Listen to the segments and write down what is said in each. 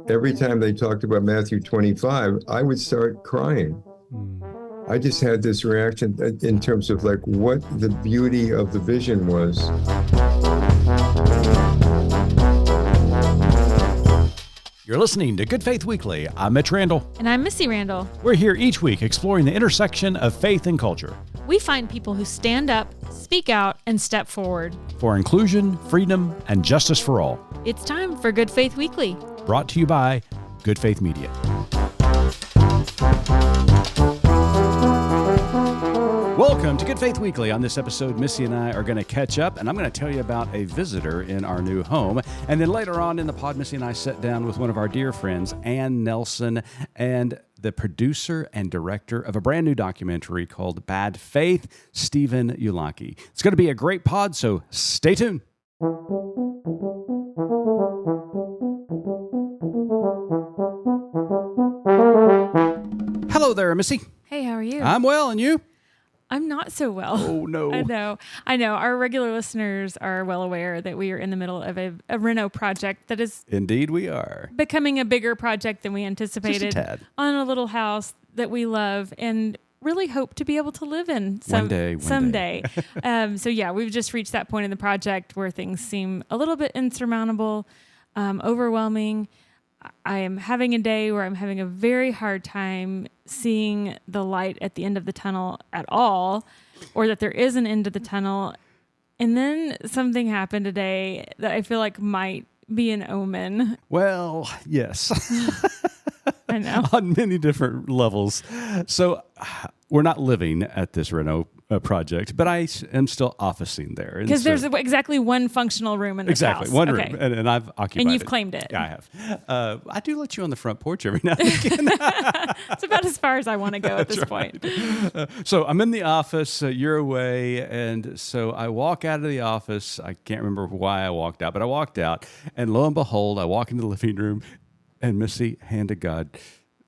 Every time they talked about Matthew 25, I would start crying. I just had this reaction in terms of like what the beauty of the vision was. You're listening to Good Faith Weekly. I'm Mitch Randall. And I'm Missy Randall. We're here each week exploring the intersection of faith and culture. We find people who stand up, speak out, and step forward. For inclusion, freedom, and justice for all. It's time for Good Faith Weekly. Brought to you by Good Faith Media. Welcome to Good Faith Weekly. On this episode, Missy and I are going to catch up, and I'm going to tell you about a visitor in our new home. And then later on in the pod, Missy and I sat down with one of our dear friends, Ann Nelson, and the producer and director of a brand new documentary called Bad Faith, Stephen Ujlaki. It's going to be a great pod, so stay tuned. Hello there, Missy. Hey, how are you? I'm well, and you? I'm not so well. Oh, no. I know. Our regular listeners are well aware that we are in the middle of a reno project that is... Indeed we are. ...becoming a bigger project than we anticipated. Just a tad. On a little house that we love and really hope to be able to live in someday. So yeah, we've just reached that point in the project where things seem a little bit insurmountable, overwhelming. I am having a day where I'm having a very hard time seeing the light at the end of the tunnel at all, or that there is an end to the tunnel. And then something happened today that I feel like might be an omen. Well, yes. I know. On many different levels. So we're not living at this reno project, but I am still officing there. Because there's exactly one functional room in this house. One room, and I've occupied it. And you've claimed it. Yeah, I have. I do let you on the front porch every now and again. It's about as far as I want to go at this point. So I'm in the office, you're away, and so I walk out of the office. I can't remember why I walked out, but I walked out, and lo and behold, I walk into the living room, and Missy, hand to God,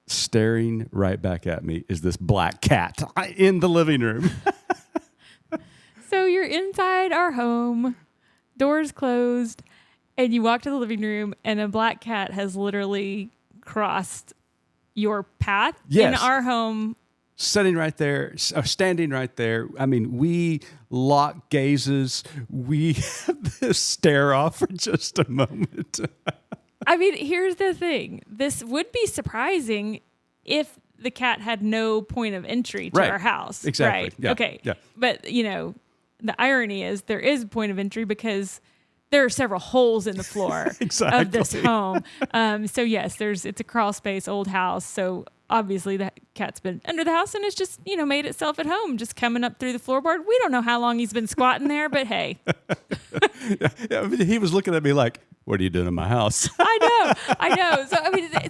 staring right back at me is this black cat in the living room. So you're inside our home, doors closed, and you walk to the living room, and a black cat has literally crossed your path in our home. Standing right there. I mean, we lock gazes. We have this stare off for just a moment. I mean, here's the thing. This would be surprising if the cat had no point of entry to our house. Exactly. Right? Yeah. Okay. Yeah. But, you know, the irony is there is a point of entry because there are several holes in the floor of this home. So, yes, it's a crawl space, old house. So, obviously, the cat's been under the house and it's just, made itself at home, just coming up through the floorboard. We don't know how long he's been squatting there, but hey. Yeah, he was looking at me like, what are you doing in my house? I know.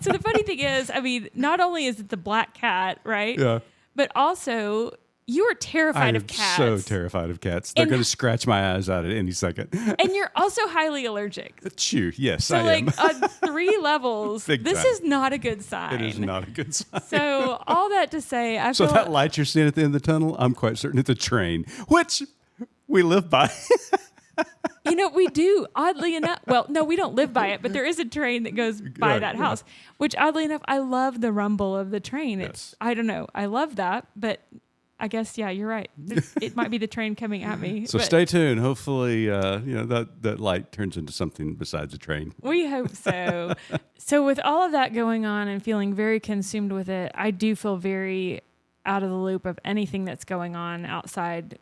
So, the funny thing is, not only is it the black cat, right? Yeah. But also, you are terrified of cats. I'm so terrified of cats. They're going to scratch my eyes out at any second. And you're also highly allergic. Chew. Yes, so I am. On 3 levels, this time. is not a good sign. It is not a good sign. So all that to say, I feel that light you're seeing at the end of the tunnel, I'm quite certain it's a train, which we live by. We do, oddly enough. Well, no, we don't live by it, but there is a train that goes by that house, which oddly enough, I love the rumble of the train. Yes. I don't know. I love that, but I guess, yeah, you're right. It might be the train coming at me. So stay tuned. Hopefully, that light turns into something besides a train. We hope so. So with all of that going on and feeling very consumed with it, I do feel very out of the loop of anything that's going on outside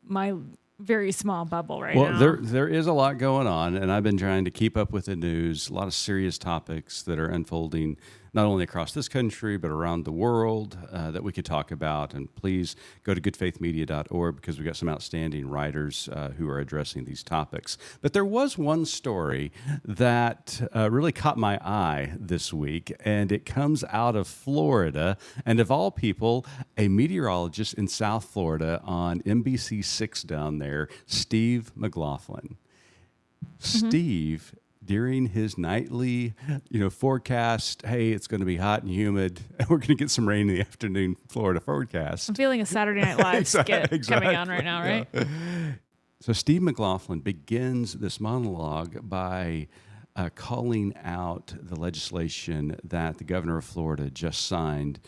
my very small bubble now. Well, there is a lot going on, and I've been trying to keep up with the news. A lot of serious topics that are unfolding not only across this country, but around the world that we could talk about. And please go to goodfaithmedia.org because we've got some outstanding writers who are addressing these topics. But there was one story that really caught my eye this week, and it comes out of Florida. And of all people, a meteorologist in South Florida on NBC6 down there, Steve McLaughlin. Mm-hmm. Steve, during his nightly, forecast, hey, it's going to be hot and humid, and we're going to get some rain in the afternoon Florida forecast. I'm feeling a Saturday Night Live skit coming on right now, right? Yeah. So Steve McLaughlin begins this monologue by calling out the legislation that the governor of Florida just signed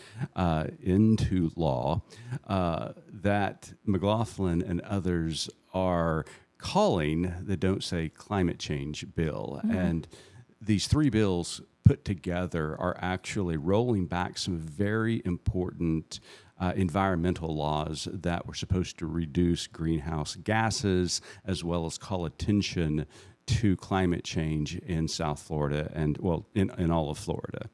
into law that McLaughlin and others are calling the Don't Say Climate Change bill. And these three bills put together are actually rolling back some very important environmental laws that were supposed to reduce greenhouse gases as well as call attention to climate change in South Florida and, well, in all of Florida.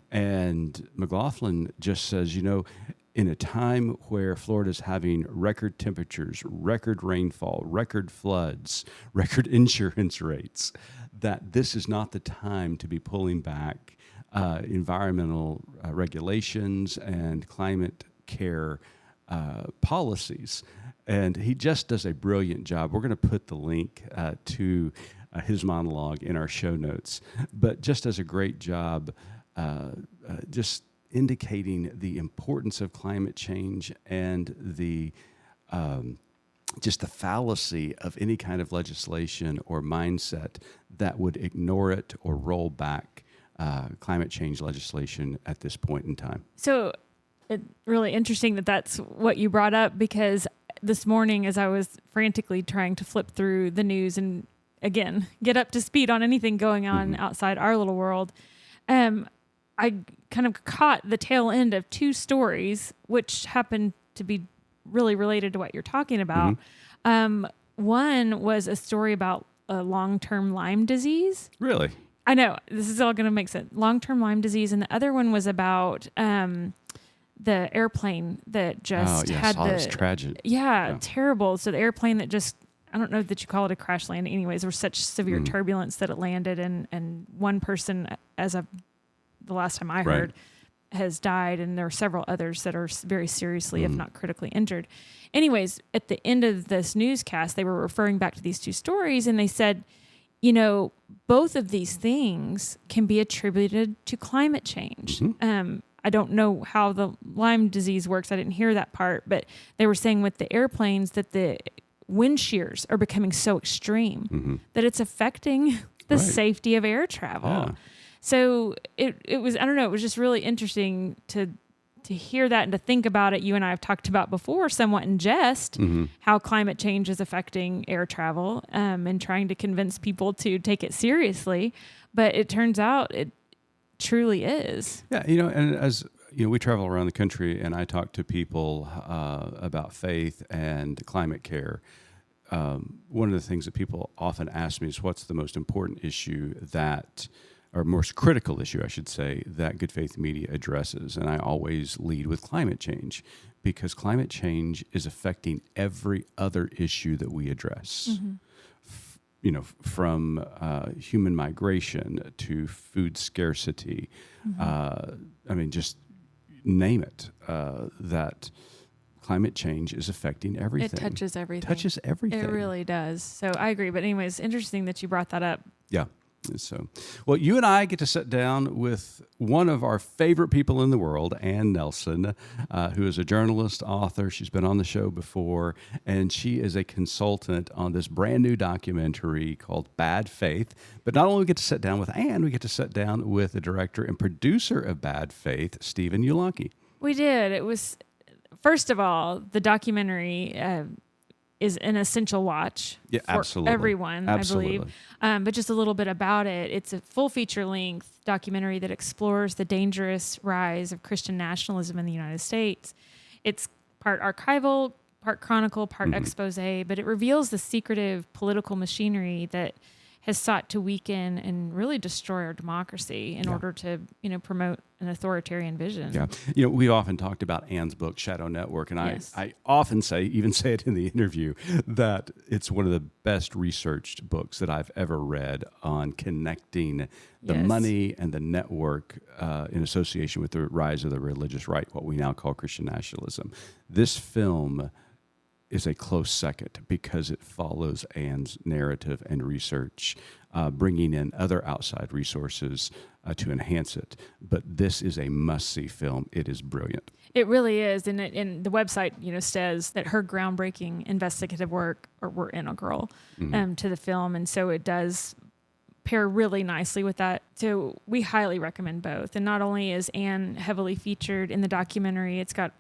And McLaughlin just says, in a time where Florida's having record temperatures, record rainfall, record floods, record insurance rates, that this is not the time to be pulling back environmental regulations and climate care policies. And he just does a brilliant job. We're going to put the link to his monologue in our show notes, but just does a great job just indicating the importance of climate change and the just the fallacy of any kind of legislation or mindset that would ignore it or roll back climate change legislation at this point in time. So it's really interesting that that's what you brought up, because this morning as I was frantically trying to flip through the news and, again, get up to speed on anything going on outside our little world, I kind of caught the tail end of two stories, which happened to be really related to what you're talking about. One was a story about a long-term Lyme disease. Really? I know. This is all going to make sense. Long-term Lyme disease. And the other one was about the airplane that just had it was tragic. Yeah, terrible. So the airplane that just, I don't know that you call it a crash landing. Anyways, there was such severe turbulence that it landed, and one person, as of the last time I heard, has died, and there are several others that are very seriously, if not critically injured. Anyways, at the end of this newscast, they were referring back to these two stories, and they said, both of these things can be attributed to climate change. I don't know how the Lyme disease works. I didn't hear that part, but they were saying with the airplanes that the wind shears are becoming so extreme that it's affecting the safety of air travel. Yeah. So it was, I don't know, it was just really interesting to hear that and to think about it. You and I have talked about before, somewhat in jest, how climate change is affecting air travel, and trying to convince people to take it seriously. But it turns out it truly is. Yeah, and as we travel around the country, and I talk to people about faith and climate care. One of the things that people often ask me is, what's the most important issue or most critical issue, I should say, that Good Faith Media addresses? And I always lead with climate change, because climate change is affecting every other issue that we address. From human migration to food scarcity. Just name it, that climate change is affecting everything. It touches everything. It really does. So I agree. But anyways, interesting that you brought that up. Yeah. So, well, you and I get to sit down with one of our favorite people in the world, Ann Nelson, who is a journalist, author. She's been on the show before, and she is a consultant on this brand new documentary called Bad Faith. But not only do we get to sit down with Ann, we get to sit down with the director and producer of Bad Faith, Stephen Ujlaki. We did. It was, first of all, the documentary is an essential watch for everyone, I believe. But just a little bit about it. It's a full feature-length documentary that explores the dangerous rise of Christian nationalism in the United States. It's part archival, part chronicle, part expose, but it reveals the secretive political machinery that has sought to weaken and really destroy our democracy in order to, promote an authoritarian vision. Yeah. We often talked about Ann's book, Shadow Network, and I often say it in the interview, that it's one of the best researched books that I've ever read on connecting the money and the network in association with the rise of the religious right, what we now call Christian nationalism. This film is a close second because it follows Ann's narrative and research, bringing in other outside resources to enhance it. But this is a must-see film. It is brilliant. It really is. And the website, says that her groundbreaking investigative work were integral to the film. And so it does pair really nicely with that. So we highly recommend both. And not only is Anne heavily featured in the documentary, it's got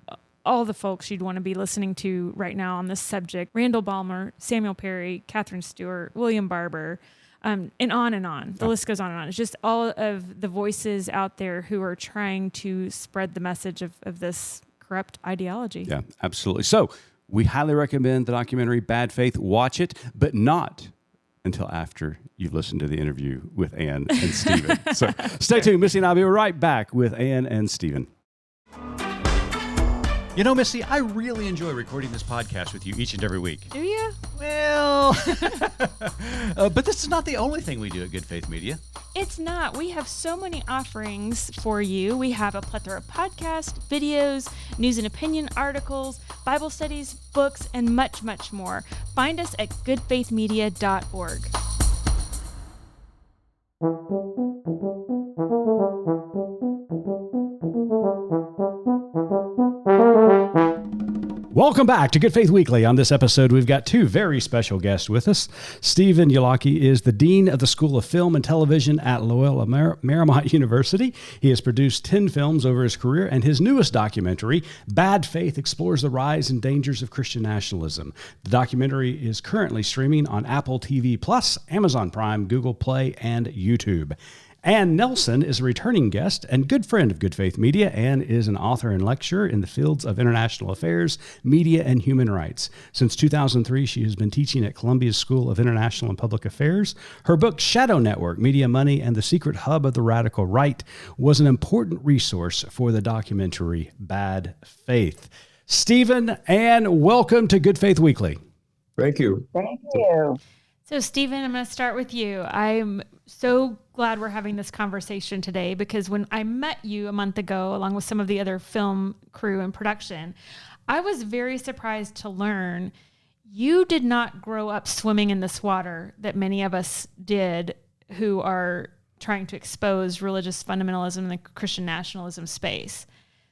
all the folks you'd want to be listening to right now on this subject: Randall Balmer, Samuel Perry, Catherine Stewart, William Barber, and on and on. The list goes on and on. It's just all of the voices out there who are trying to spread the message of this corrupt ideology. Yeah, absolutely. So we highly recommend the documentary Bad Faith. Watch it, but not until after you've listened to the interview with Anne and Stephen. So stay tuned. Missy and I'll be right back with Anne and Stephen. You know, Missy, I really enjoy recording this podcast with you each and every week. Do you? Well, but this is not the only thing we do at Good Faith Media. It's not. We have so many offerings for you. We have a plethora of podcasts, videos, news and opinion articles, Bible studies, books, and much, much more. Find us at goodfaithmedia.org. Welcome back to Good Faith Weekly. On this episode, we've got two very special guests with us. Stephen Ujlaki is the Dean of the School of Film and Television at Loyola Marymount University. He has produced 10 films over his career, and his newest documentary, Bad Faith, explores the rise and dangers of Christian nationalism. The documentary is currently streaming on Apple TV+, Amazon Prime, Google Play, and YouTube. Ann Nelson is a returning guest and good friend of Good Faith Media. Ann is an author and lecturer in the fields of international affairs, media, and human rights. Since 2003, she has been teaching at Columbia's School of International and Public Affairs. Her book, Shadow Network, Media Money and the Secret Hub of the Radical Right, was an important resource for the documentary Bad Faith. Stephen, Ann, welcome to Good Faith Weekly. Thank you. Thank you. So, Stephen, I'm going to start with you. I'm so glad we're having this conversation today because when I met you a month ago, along with some of the other film crew and production, I was very surprised to learn you did not grow up swimming in this water that many of us did who are trying to expose religious fundamentalism in the Christian nationalism space.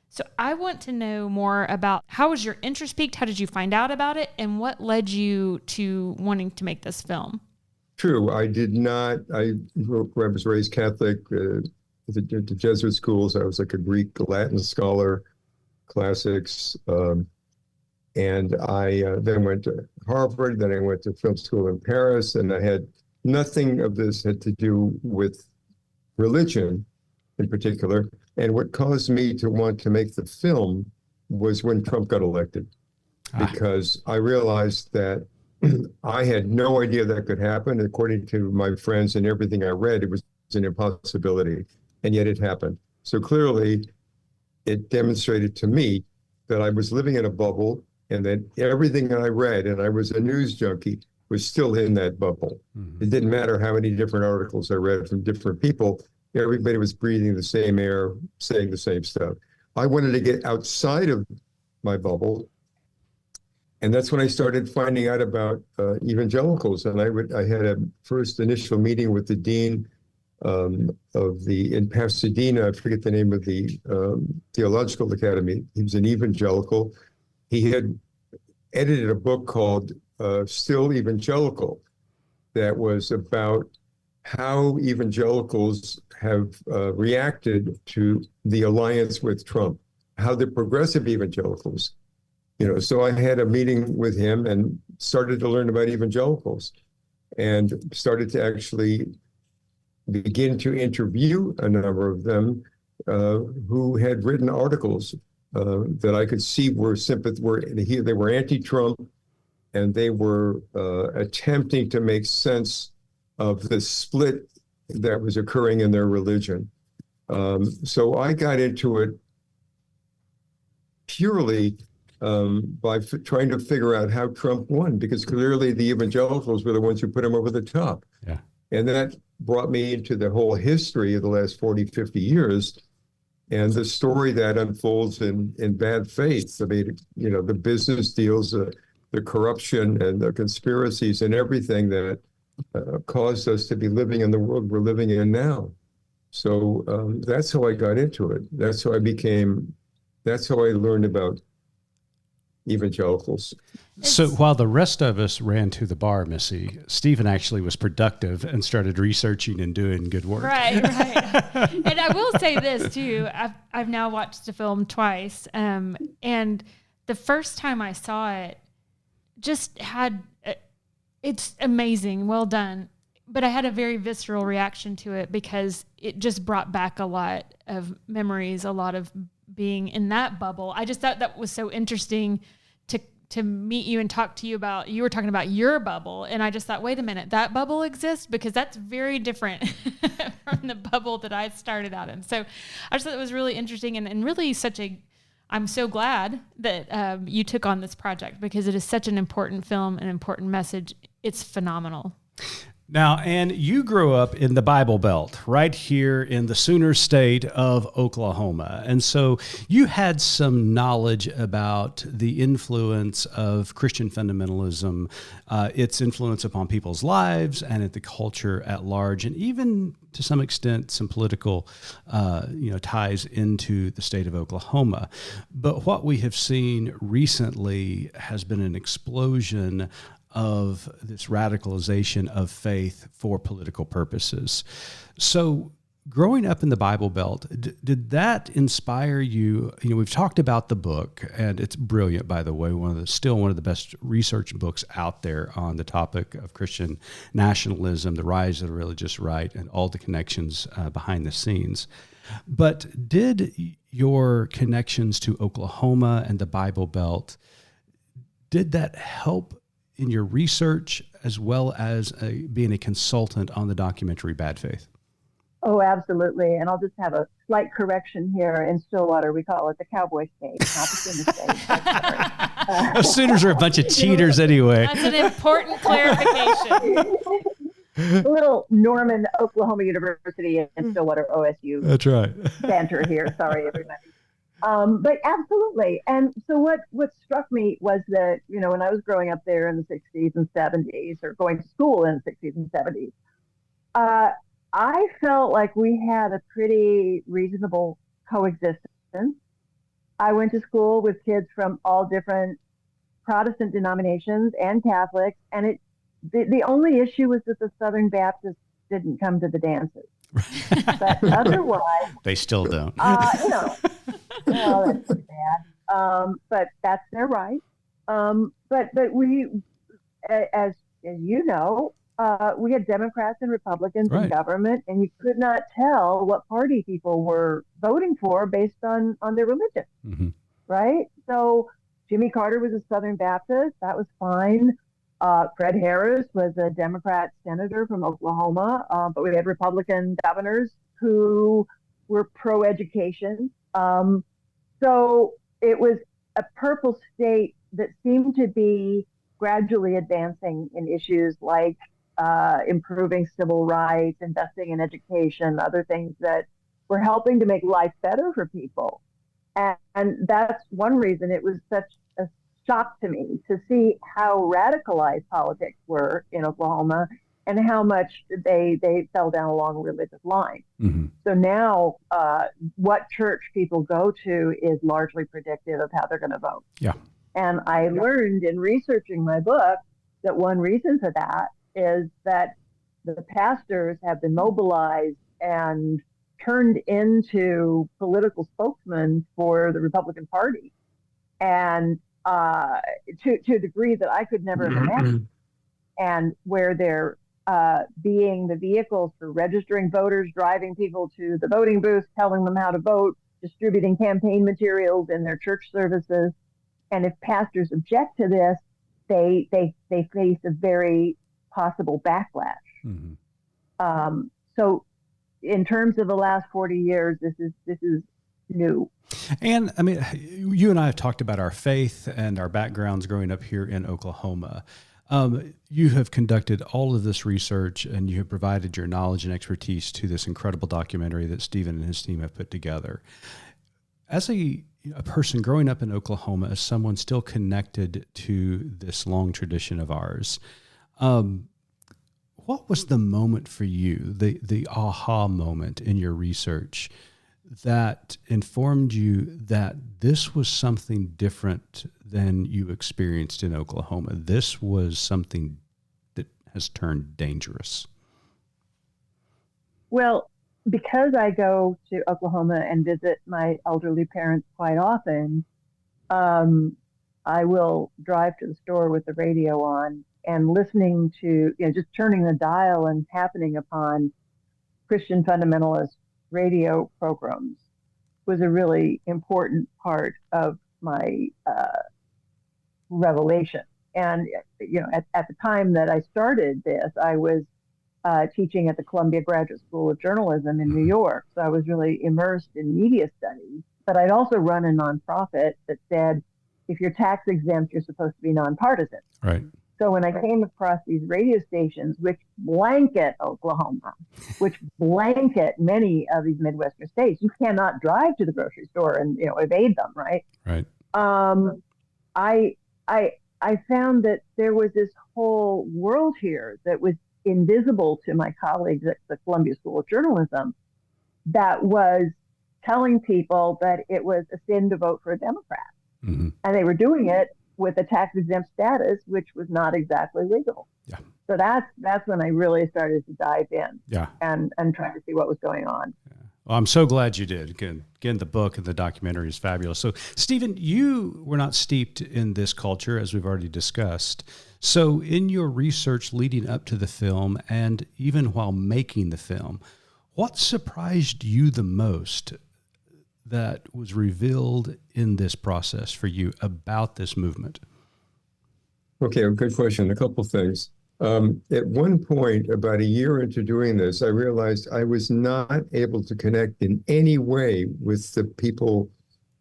So I want to know more about how was your interest piqued? How did you find out about it? And what led you to wanting to make this film? True. I did not. I was raised Catholic at the Jesuit schools. I was like a Greek, Latin scholar, classics. And I then went to Harvard. Then I went to film school in Paris. And I had nothing of this had to do with religion in particular. And what caused me to want to make the film was when Trump got elected, because I realized that I had no idea that could happen. According to my friends and everything I read, it was an impossibility, and yet it happened. So clearly, it demonstrated to me that I was living in a bubble and that everything I read, and I was a news junkie, was still in that bubble. Mm-hmm. It didn't matter how many different articles I read from different people. Everybody was breathing the same air, saying the same stuff. I wanted to get outside of my bubble. And that's when I started finding out about evangelicals. And I had a first initial meeting with the dean in Pasadena. I forget the name of the theological academy. He was an evangelical. He had edited a book called Still Evangelical that was about how evangelicals have reacted to the alliance with Trump, how the progressive evangelicals, so I had a meeting with him and started to learn about evangelicals and started to actually begin to interview a number of them who had written articles that I could see they were anti-Trump, and they were attempting to make sense of the split that was occurring in their religion. So I got into it purely by trying to figure out how Trump won, because clearly the evangelicals were the ones who put him over the top. Yeah. And that brought me into the whole history of the last 40, 50 years and the story that unfolds in Bad Faith. I mean, the business deals, the corruption and the conspiracies and everything that caused us to be living in the world we're living in now. So that's how I got into it. That's how I learned about evangelicals. So while the rest of us ran to the bar, Missy, Stephen actually was productive and started researching and doing good work. Right. And I will say this too. I've now watched the film twice, and the first time I saw it, just had it's amazing, well done. But I had a very visceral reaction to it because it just brought back a lot of memories, a lot of being in that bubble. I just thought that was so interesting to meet you and talk to you about. You were talking about your bubble, and I just thought, wait a minute, that bubble exists? Because that's very different from the bubble that I started out in. So I just thought it was really interesting and really I'm so glad that you took on this project because it is such an important film, an important message. It's phenomenal. Now, Ann, you grew up in the Bible Belt right here in the Sooner State of Oklahoma. And so you had some knowledge about the influence of Christian fundamentalism, its influence upon people's lives and at the culture at large, and even to some extent some political ties into the state of Oklahoma. But what we have seen recently has been an explosion of this radicalization of faith for political purposes. So growing up in the Bible Belt, did that inspire you? We've talked about the book, and it's brilliant, by the way, still one of the best research books out there on the topic of Christian nationalism, the rise of the religious right, and all the connections behind the scenes. But did your connections to Oklahoma and the Bible Belt, did that help in your research as well as being a consultant on the documentary Bad Faith? Oh, absolutely. And I'll just have a slight correction here. In Stillwater, we call it the Cowboy State, not the Sooner State. Sooners are a bunch of cheaters anyway. That's an important clarification. A little Norman, Oklahoma University in Stillwater, OSU. That's right. Banter here. Sorry, everybody. But absolutely. And so what struck me was that, when I was growing up there in the 60s and 70s, or going to school in the 60s and 70s, I felt like we had a pretty reasonable coexistence. I went to school with kids from all different Protestant denominations and Catholics, and the only issue was that the Southern Baptists didn't come to the dances. But otherwise, they still don't. Well, that's pretty bad. But that's their right. But we, as you know, we had Democrats and Republicans in government, and you could not tell what party people were voting for based on their religion, right? So Jimmy Carter was a Southern Baptist. That was fine. Fred Harris was a Democrat senator from Oklahoma, but we had Republican governors who were pro-education. So it was a purple state that seemed to be gradually advancing in issues like improving civil rights, investing in education, other things that were helping to make life better for people. And that's one reason it was such a shock to me to see how radicalized politics were in Oklahoma and how much they fell down along religious lines. So now what church people go to is largely predictive of how they're going to vote. Yeah. And I learned in researching my book that one reason for that is that the pastors have been mobilized and turned into political spokesmen for the Republican Party. And to a degree that I could never have imagined, and where they're being the vehicles for registering voters, driving people to the voting booth, telling them how to vote, distributing campaign materials in their church services. And if pastors object to this, they face a very possible backlash. So in terms of the last 40 years, this is new. And I mean, you and I have talked about our faith and our backgrounds growing up here in Oklahoma. You have conducted all of this research and you have provided your knowledge and expertise to this incredible documentary that Stephen and his team have put together. As a person growing up in Oklahoma, as someone still connected to this long tradition of ours, what was the moment for you, the aha moment in your research that informed you that this was something different than you experienced in Oklahoma? This was something that has turned dangerous. Well, because I go to Oklahoma and visit my elderly parents quite often, I will drive to the store with the radio on and listening to, just turning the dial and happening upon Christian fundamentalist radio programs was a really important part of my revelation. And, at the time that I started this, I was teaching at the Columbia Graduate School of Journalism in New York. So I was really immersed in media studies. But I'd also run a nonprofit that said, if you're tax exempt, you're supposed to be nonpartisan. Right. So when I came across these radio stations, which blanket Oklahoma, which blanket many of these Midwestern states, you cannot drive to the grocery store and evade them, right? Right. I found that there was this whole world here that was invisible to my colleagues at the Columbia School of Journalism that was telling people that it was a sin to vote for a Democrat. Mm-hmm. And they were doing it with a tax exempt status, which was not exactly legal. Yeah. So that's when I really started to dive in. Yeah. And try to see what was going on. Yeah. Well, I'm so glad you did. Again, the book and the documentary is fabulous. So, Stephen, you were not steeped in this culture, as we've already discussed. So in your research leading up to the film and even while making the film, what surprised you the most that was revealed in this process for you about this movement? Okay, good question. A couple things. At one point, about a year into doing this, I realized I was not able to connect in any way with the people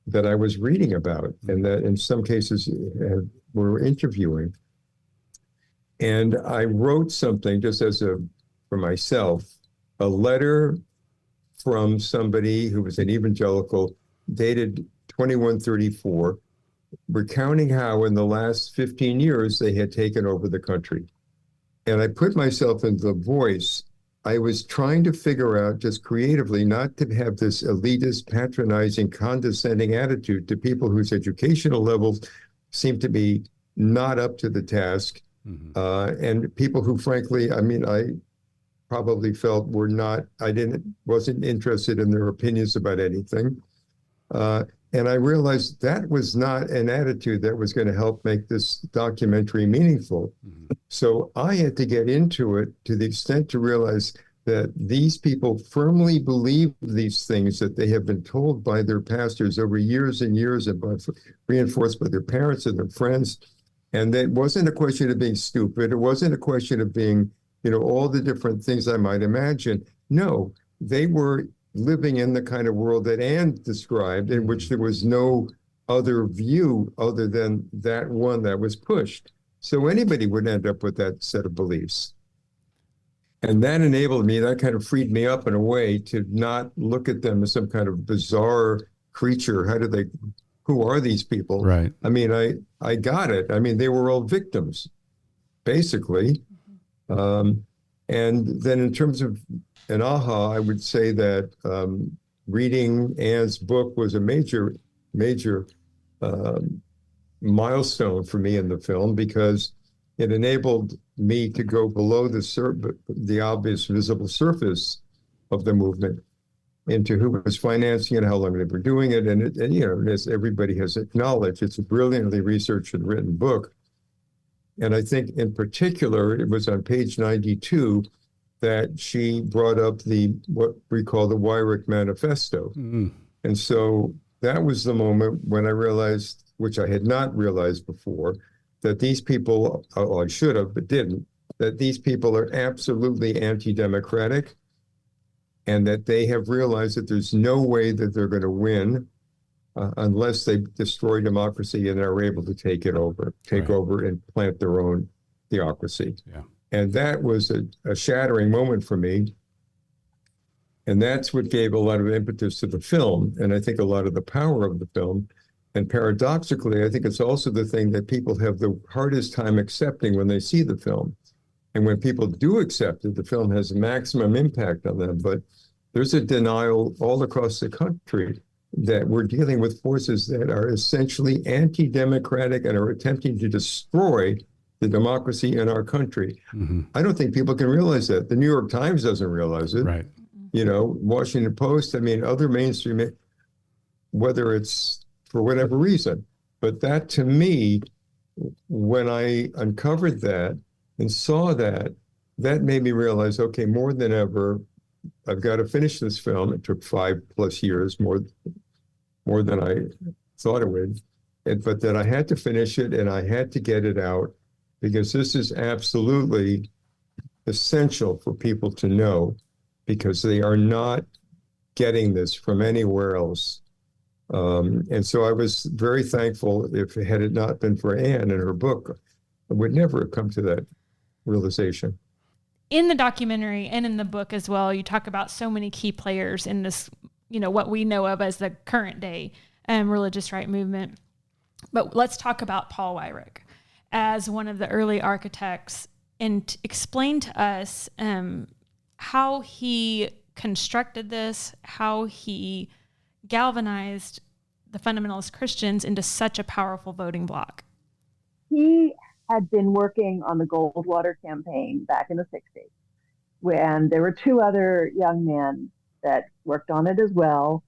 that I was reading about and that in some cases were interviewing. And I wrote something just for myself, a letter from somebody who was an evangelical, dated 2134, recounting how in the last 15 years they had taken over the country. And I put myself in the voice. I was trying to figure out just creatively not to have this elitist, patronizing, condescending attitude to people whose educational levels seem to be not up to the task. Mm-hmm. And people who, frankly, I probably felt wasn't interested in their opinions about anything. And I realized that was not an attitude that was going to help make this documentary meaningful. Mm-hmm. So I had to get into it to the extent to realize that these people firmly believe these things that they have been told by their pastors over years and years and reinforced by their parents and their friends. And it wasn't a question of being stupid. It wasn't a question of being, all the different things I might imagine. No, they were living in the kind of world that Anne described, in which there was no other view other than that one that was pushed. So anybody would end up with that set of beliefs. And that enabled me, that kind of freed me up in a way to not look at them as some kind of bizarre creature. Who are these people? Right. I got it. They were all victims, basically. And then in terms of an aha, I would say that reading Anne's book was a major milestone for me in the film, because it enabled me to go below the obvious visible surface of the movement into who was financing it, how long they were doing it. And as everybody has acknowledged, it's a brilliantly researched and written book. And I think in particular, it was on page 92 that she brought up what we call the Weyrich Manifesto. Mm-hmm. And so that was the moment when I realized, which I had not realized before, that these people, I should have, but didn't, that these people are absolutely anti-democratic, and that they have realized that there's no way that they're going to win unless they destroy democracy and are able to take over and plant their own theocracy. Yeah. And that was a shattering moment for me. And that's what gave a lot of impetus to the film, and I think a lot of the power of the film. And paradoxically, I think it's also the thing that people have the hardest time accepting when they see the film. And when people do accept it, the film has maximum impact on them. But there's a denial all across the country that we're dealing with forces that are essentially anti-democratic and are attempting to destroy the democracy in our country. Mm-hmm. I don't think people can realize that. The New York Times doesn't realize it. Right. Washington Post, other mainstream, whether it's for whatever reason. But that, to me, when I uncovered that and saw that, that made me realize, okay, more than ever, I've got to finish this film. It took 5+ years, more than I thought it would. But that I had to finish it and I had to get it out, because this is absolutely essential for people to know, because they are not getting this from anywhere else. And so I was very thankful. Had it not been for Anne and her book, I would never have come to that realization. In the documentary and in the book as well, you talk about so many key players in this, what we know of as the current day religious right movement. But let's talk about Paul Weyrich as one of the early architects, and explain to us how he constructed this, how he galvanized the fundamentalist Christians into such a powerful voting bloc. He had been working on the Goldwater campaign back in the 60s, when there were two other young men that worked on it as well.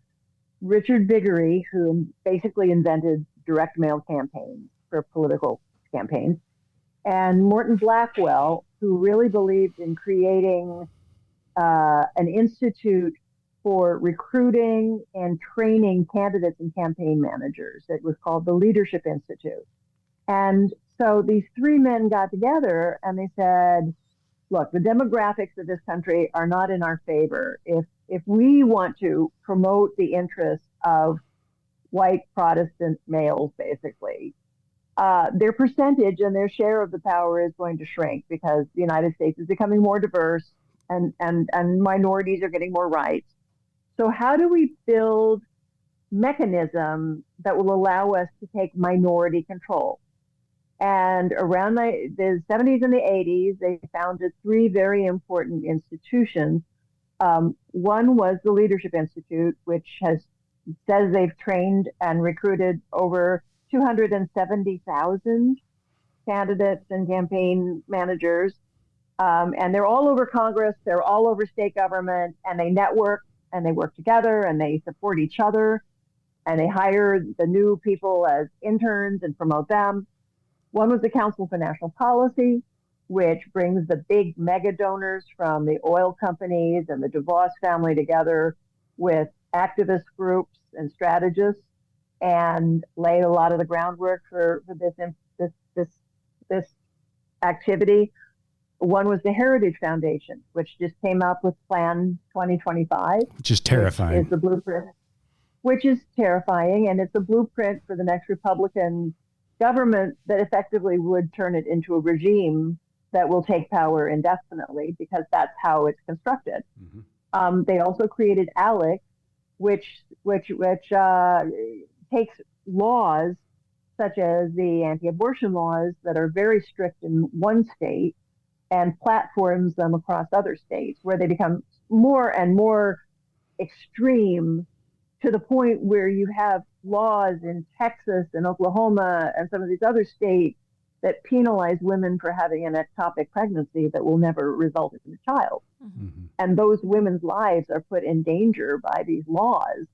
Richard Viguerie, who basically invented direct mail campaigns for political campaigns, and Morton Blackwell, who really believed in creating an institute for recruiting and training candidates and campaign managers. It was called the Leadership Institute. And so these three men got together and they said, look, the demographics of this country are not in our favor. If we want to promote the interests of white Protestant males, basically, their percentage and their share of the power is going to shrink, because the United States is becoming more diverse and minorities are getting more rights. So how do we build mechanisms that will allow us to take minority control? And around the 70s and the 80s, they founded three very important institutions. One was the Leadership Institute, which says they've trained and recruited over 270,000 candidates and campaign managers. And they're all over Congress, they're all over state government, and they network and they work together and they support each other, and they hire the new people as interns and promote them. One was the Council for National Policy, which brings the big mega donors from the oil companies and the DeVos family together with activist groups and strategists, and laid a lot of the groundwork for this activity. One was the Heritage Foundation, which just came up with Plan 2025. Which is terrifying. Which is the blueprint. Which is terrifying, and it's a blueprint for the next Republican government that effectively would turn it into a regime that will take power indefinitely, because that's how it's constructed. Mm-hmm. They also created ALEC, which takes laws such as the anti-abortion laws that are very strict in one state and platforms them across other states, where they become more and more extreme, to the point where you have laws in Texas and Oklahoma and some of these other states that penalize women for having an ectopic pregnancy that will never result in a child. Mm-hmm. And those women's lives are put in danger by these laws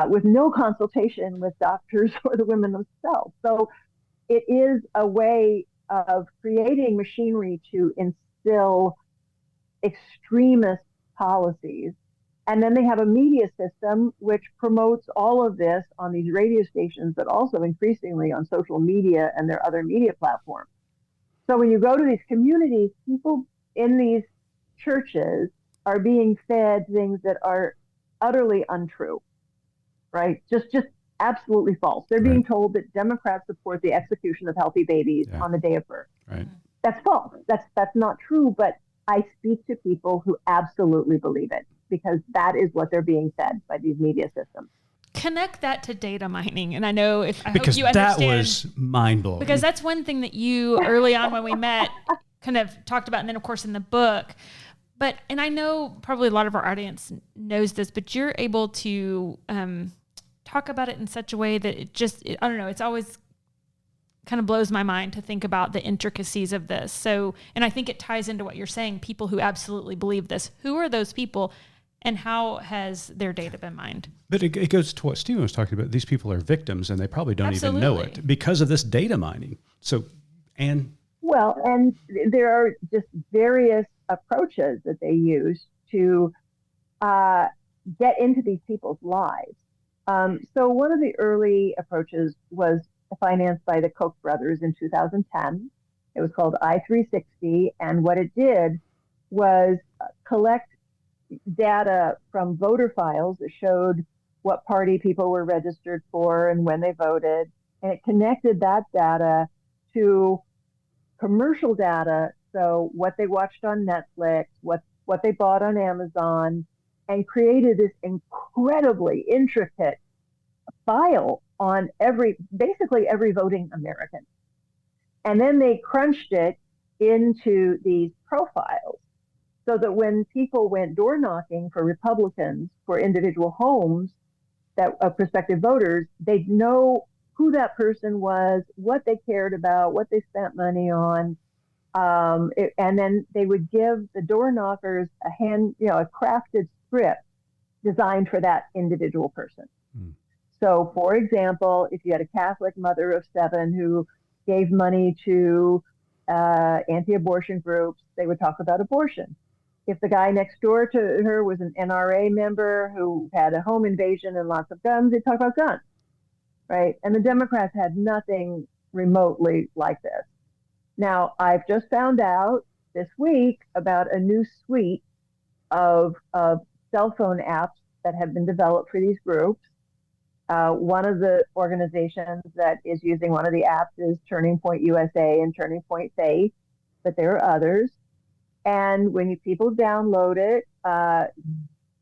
with no consultation with doctors or the women themselves. So it is a way of creating machinery to instill extremist policies. And then they have a media system which promotes all of this on these radio stations, but also increasingly on social media and their other media platforms. So when you go to these communities, people in these churches are being fed things that are utterly untrue, right? Just absolutely false. They're being told that Democrats support the execution of healthy babies on the day of birth. Right. That's false. That's not true. But I speak to people who absolutely believe it, because that is what they're being fed by these media systems. Connect that to data mining. And I know I hope you understand. That was mind-blowing. Because that's one thing that you, early on when we met, kind of talked about. And then, of course, in the book, and I know probably a lot of our audience knows this, but you're able to talk about it in such a way that I don't know, it's always kind of blows my mind to think about the intricacies of this. So, and I think it ties into what you're saying, people who absolutely believe this. Who are those people and how has their data been mined? But it goes to what Stephen was talking about. These people are victims and they probably don't even know it because of this data mining. So, Well, and there are just various approaches that they use to get into these people's lives. So one of the early approaches was financed by the Koch brothers in 2010. It was called I-360. And what it did was collect data from voter files that showed what party people were registered for and when they voted. And it connected that data to commercial data, so what they watched on Netflix, what they bought on Amazon, and created this incredibly intricate file on basically every voting American. And then they crunched it into these profiles so that when people went door knocking for Republicans for individual homes of prospective voters, they'd know who that person was, what they cared about, what they spent money on. And then they would give the door knockers a crafted script designed for that individual person. So, for example, if you had a Catholic mother of 7 who gave money to anti-abortion groups, they would talk about abortion. If the guy next door to her was an NRA member who had a home invasion and lots of guns, they'd talk about guns, right? And the Democrats had nothing remotely like this. Now, I've just found out this week about a new suite of cell phone apps that have been developed for these groups. One of the organizations that is using one of the apps is Turning Point USA and Turning Point Faith, but there are others. And when people download it,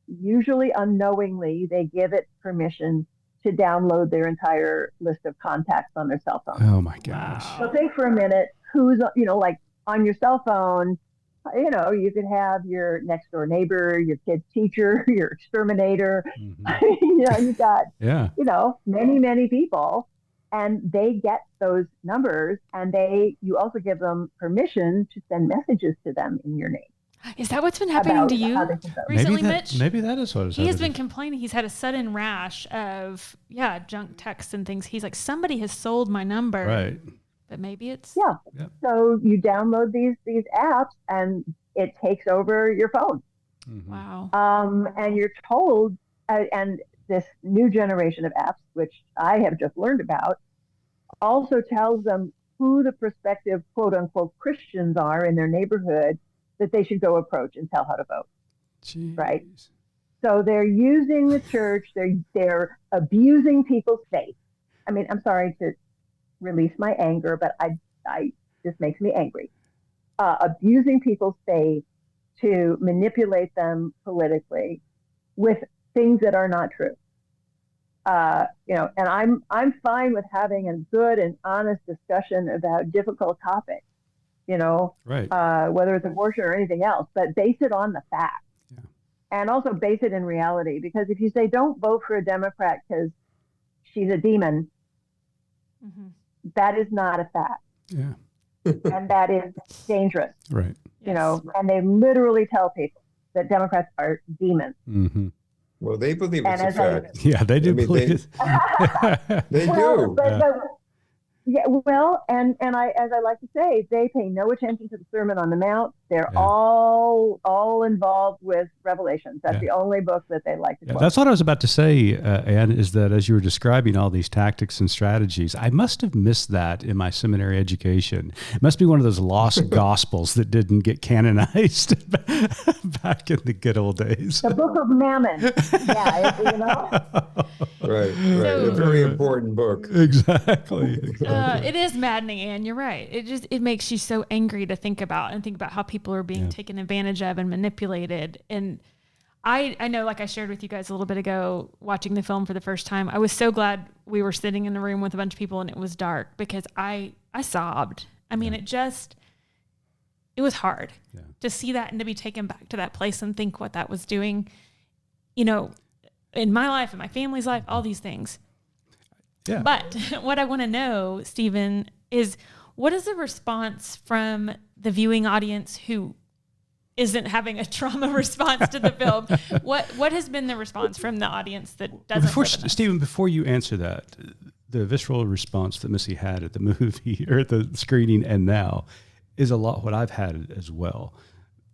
usually unknowingly, they give it permission to download their entire list of contacts on their cell phone. Oh my gosh. So think for a minute, who's, like on your cell phone, you could have your next door neighbor, your kid's teacher, your exterminator. Mm-hmm. You've got, yeah. Many, many people, and they get those numbers, and you also give them permission to send messages to them in your name. Is that what's been happening to you recently, Mitch? Maybe that is what he has been complaining. He's had a sudden rash of junk texts and things. He's like, somebody has sold my number. Right. But maybe it's Yep. So you download these apps and it takes over your phone. Mm-hmm. Wow. And you're told, and this new generation of apps, which I have just learned about, also tells them who the prospective quote unquote Christians are in their neighborhood that they should go approach and tell how to vote. Jeez. Right. So they're using the church. They're abusing people's faith. I mean, I'm sorry to release my anger, but I this makes me angry. Abusing people's faith to manipulate them politically with things that are not true. And I'm fine with having a good and honest discussion about difficult topics, right. Whether it's abortion or anything else, but base it on the facts. Yeah. And also base it in reality, because if you say don't vote for a Democrat because she's a demon, that is not a fact. Yeah. And that is dangerous. Right. And they literally tell people that Democrats are demons. Mm-hmm. Well, they believe it's a fact. Yeah, they do believe it. They do. And as I like to say, they pay no attention to the Sermon on the Mount. They're all involved with Revelations. That's the only book that they like to quote. That's what I was about to say, Ann, is that as you were describing all these tactics and strategies, I must have missed that in my seminary education. It must be one of those lost gospels that didn't get canonized back in the good old days. The Book of Mammon. Right. A very important book. Exactly. It is maddening, Ann. You're right. It makes you so angry to think about how people are being taken advantage of and manipulated. And I know, like I shared with you guys a little bit ago, watching the film for the first time, I was so glad we were sitting in the room with a bunch of people and it was dark, because I sobbed. I mean, it was hard to see that and to be taken back to that place and think what that was doing, you know, in my life, in my family's life, all these things. Yeah. But what I want to know, Stephen, is what is the response from the viewing audience who isn't having a trauma response to the film? What has been the response from the audience that doesn't? Stephen, before you answer that, the visceral response that Missy had at the movie or at the screening and now is a lot what I've had as well.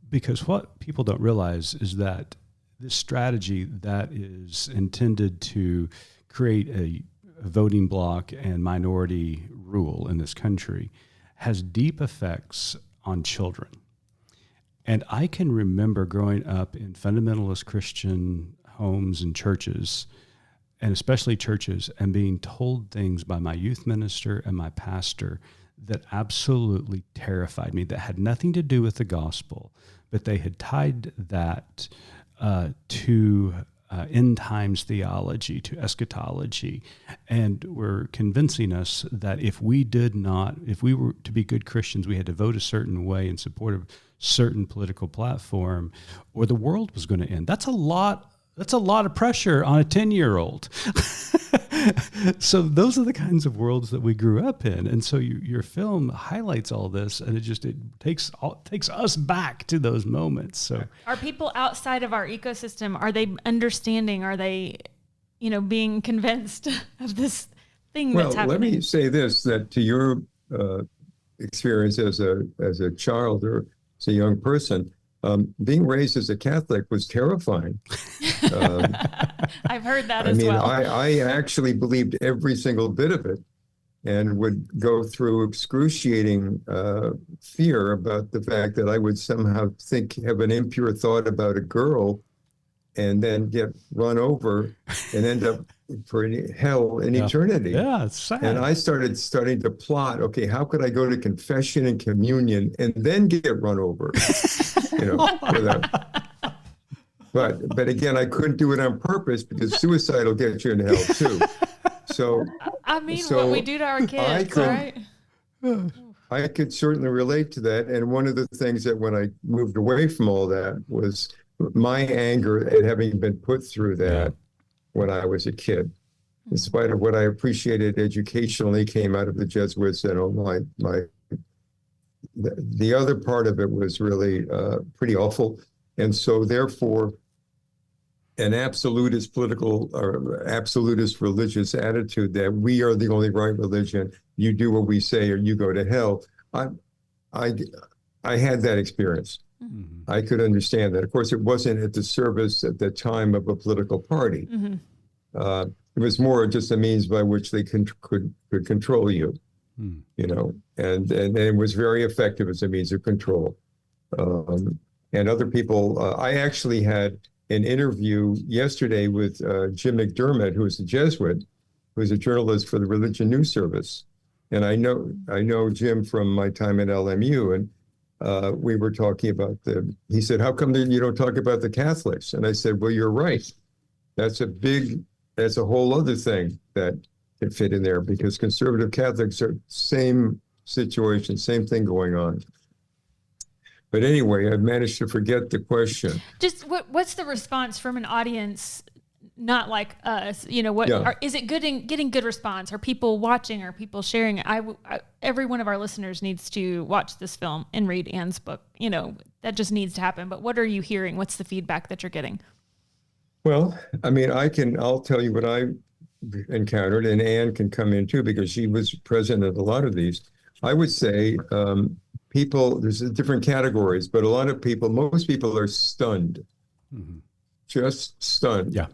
Because what people don't realize is that this strategy that is intended to create a voting bloc and minority rule in this country has deep effects on children. And I can remember growing up in fundamentalist Christian homes and churches, and especially churches, and being told things by my youth minister and my pastor that absolutely terrified me, that had nothing to do with the gospel, but they had tied that to end times theology, to eschatology, and were convincing us that if we were to be good Christians, we had to vote a certain way in support of certain political platform, or the world was going to end. That's a lot of pressure on a 10-year-old. So those are the kinds of worlds that we grew up in. And so your film highlights all this, and it takes us back to those moments. So are people outside of our ecosystem, are they understanding? Are they, being convinced of this thing that's happening? Well, let me say this, that to your experience as a child or as a young person, being raised as a Catholic was terrifying. I've heard that as well. I actually believed every single bit of it and would go through excruciating fear about the fact that I would somehow have an impure thought about a girl and then get run over and end up for hell in eternity. Yeah, it's sad. And I starting to plot, okay, how could I go to confession and communion and then get run over? But again, I couldn't do it on purpose because suicide will get you in hell too. So what we do to our kids, right? I could certainly relate to that. And one of the things that when I moved away from all that was my anger at having been put through that when I was a kid. In spite of what I appreciated educationally came out of the Jesuits and all the other part of it was really pretty awful. And so therefore, an absolutist political or absolutist religious attitude that we are the only right religion, you do what we say or you go to hell. I had that experience. Mm-hmm. I could understand that. Of course, it wasn't at the service at the time of a political party. Mm-hmm. It was more just a means by which they could control you, and it was very effective as a means of control. And other people, I actually had an interview yesterday with Jim McDermott, who is a Jesuit, who is a journalist for the Religion News Service. And I know Jim from my time at LMU, and we were talking about he said, how come you don't talk about the Catholics? And I said, well, you're right. That's a whole other thing that can fit in there because conservative Catholics are same situation, same thing going on. But anyway, I've managed to forget the question. Just what's the response from an audience not like us? Is it getting good response? Are people watching? Are people sharing? Every one of our listeners needs to watch this film and read Anne's book. That just needs to happen. But what are you hearing? What's the feedback that you're getting? Well, I'll tell you what I encountered, and Anne can come in too because she was present at a lot of these. I would say people, there's different categories, but most people are stunned, just stunned. Yeah.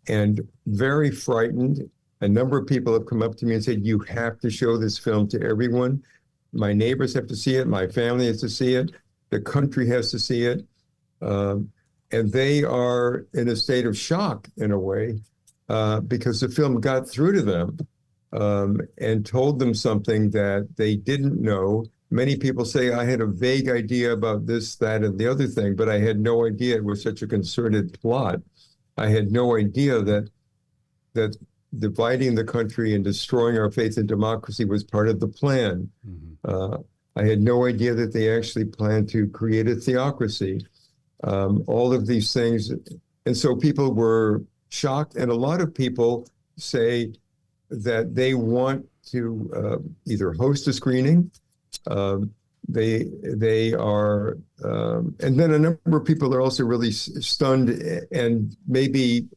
And very frightened. A number of people have come up to me and said, you have to show this film to everyone. My neighbors have to see it. My family has to see it. The country has to see it. And they are in a state of shock in a way because the film got through to them and told them something that they didn't know. Many people say, I had a vague idea about this, that, and the other thing, but I had no idea it was such a concerted plot. I had no idea that dividing the country and destroying our faith in democracy was part of the plan. Mm-hmm. I had no idea that they actually planned to create a theocracy. All of these things. And so people were shocked. And a lot of people say that they want to either host a screening. They are, and then a number of people are also really stunned and maybe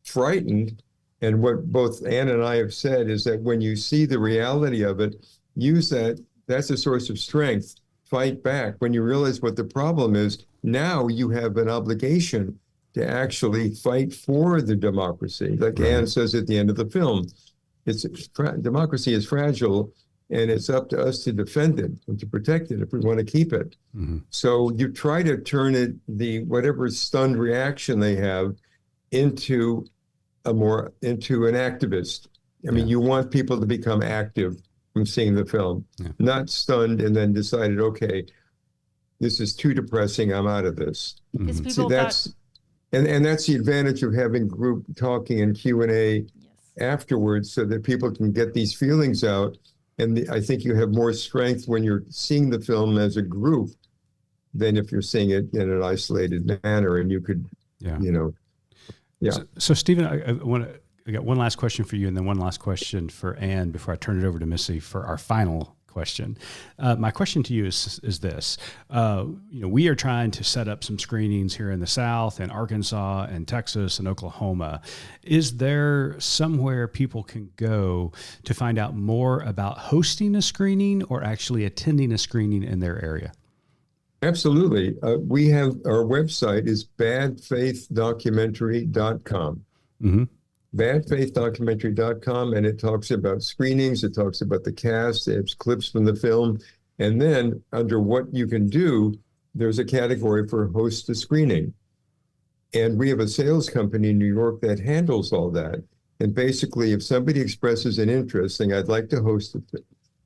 frightened. And what both Ann and I have said is that when you see the reality of it, use that. That's a source of strength. Fight back. When you realize what the problem is, now you have an obligation to actually fight for the democracy. Like Ann says at the end of the film, democracy is fragile, and it's up to us to defend it and to protect it if we want to keep it. Mm-hmm. So you try to turn it, whatever stunned reaction they have, into an activist. I mean, you want people to become active from seeing the film, not stunned and then decided, okay, this is too depressing, I'm out of this. Mm-hmm. See, that's the advantage of having group talking and Q&A afterwards, so that people can get these feelings out. And I think you have more strength when you're seeing the film as a group than if you're seeing it in an isolated manner. And you could, So Stephen, I got one last question for you, and then one last question for Ann before I turn it over to Missy for our final question. My question to you is this. We are trying to set up some screenings here in the South, in Arkansas and Texas and Oklahoma. Is there somewhere people can go to find out more about hosting a screening or actually attending a screening in their area? Absolutely. We have, our website is badfaithdocumentary.com. Mm-hmm. badfaithdocumentary.com, and it talks about screenings, it talks about the cast, it has clips from the film, and then under what you can do, there's a category for host a screening. And we have a sales company in New York that handles all that. And basically, if somebody expresses an interest, saying, I'd like to host